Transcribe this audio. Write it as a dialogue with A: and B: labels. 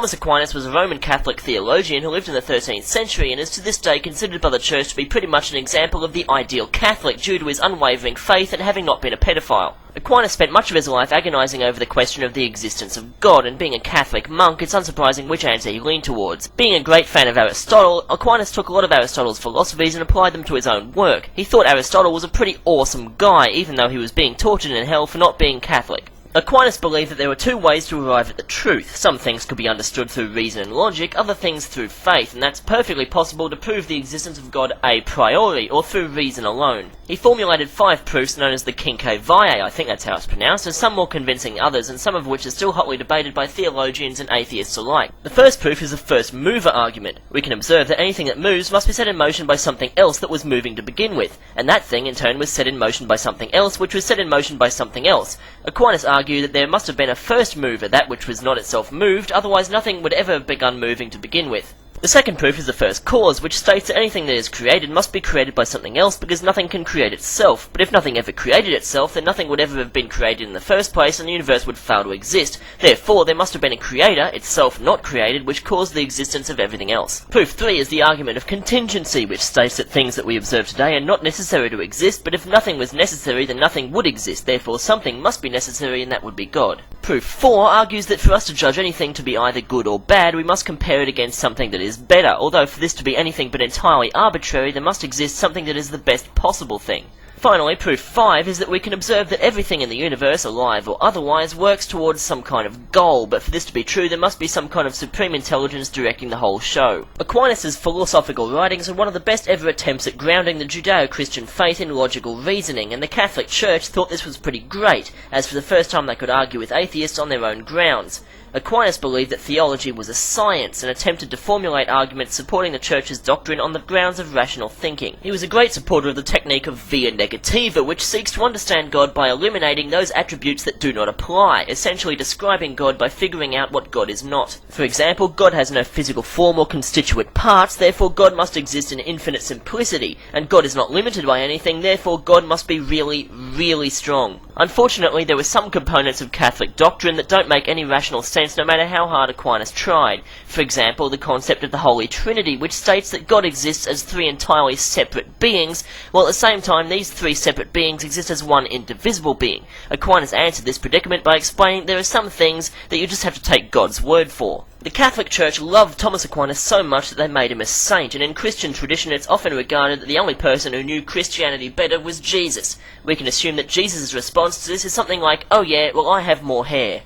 A: Thomas Aquinas was a Roman Catholic theologian who lived in the 13th century and is to this day considered by the Church to be pretty much an example of the ideal Catholic due to his unwavering faith and having not been a pedophile. Aquinas spent much of his life agonising over the question of the existence of God, and being a Catholic monk, it's unsurprising which answer he leaned towards. Being a great fan of Aristotle, Aquinas took a lot of Aristotle's philosophies and applied them to his own work. He thought Aristotle was a pretty awesome guy, even though he was being tortured in hell for not being Catholic. Aquinas believed that there were two ways to arrive at the truth. Some things could be understood through reason and logic, other things through faith, and that's perfectly possible to prove the existence of God a priori, or through reason alone. He formulated 5 proofs known as the Cinque Viae, I think that's how it's pronounced, and some more convincing others, and some of which are still hotly debated by theologians and atheists alike. The first proof is the first mover argument. We can observe that anything that moves must be set in motion by something else that was moving to begin with, and that thing in turn was set in motion by something else, which was set in motion by something else. Aquinas argued that there must have been a first mover, that which was not itself moved, otherwise nothing would ever have begun moving to begin with. The second proof is the first cause, which states that anything that is created must be created by something else because nothing can create itself. But if nothing ever created itself, then nothing would ever have been created in the first place and the universe would fail to exist. Therefore, there must have been a creator, itself not created, which caused the existence of everything else. Proof 3 is the argument of contingency, which states that things that we observe today are not necessary to exist, but if nothing was necessary, then nothing would exist. Therefore, something must be necessary, and that would be God. Proof 4 argues that for us to judge anything to be either good or bad, we must compare it against something that is better, although for this to be anything but entirely arbitrary, there must exist something that is the best possible thing. Finally, proof 5 is that we can observe that everything in the universe, alive or otherwise, works towards some kind of goal, but for this to be true, there must be some kind of supreme intelligence directing the whole show. Aquinas' philosophical writings are one of the best ever attempts at grounding the Judeo-Christian faith in logical reasoning, and the Catholic Church thought this was pretty great, as for the first time they could argue with atheists on their own grounds. Aquinas believed that theology was a science and attempted to formulate arguments supporting the Church's doctrine on the grounds of rational thinking. He was a great supporter of the technique of via negativa, which seeks to understand God by eliminating those attributes that do not apply, essentially describing God by figuring out what God is not. For example, God has no physical form or constituent parts, therefore God must exist in infinite simplicity, and God is not limited by anything, therefore God must be really, really strong. Unfortunately, there were some components of Catholic doctrine that don't make any rational sense no matter how hard Aquinas tried. For example, the concept of the Holy Trinity, which states that God exists as 3 entirely separate beings, while at the same time these 3 separate beings exist as one indivisible being. Aquinas answered this predicament by explaining there are some things that you just have to take God's word for. The Catholic Church loved Thomas Aquinas so much that they made him a saint, and in Christian tradition it's often regarded that the only person who knew Christianity better was Jesus. We can assume that Jesus' response to this is something like, "Oh yeah, well I have more hair."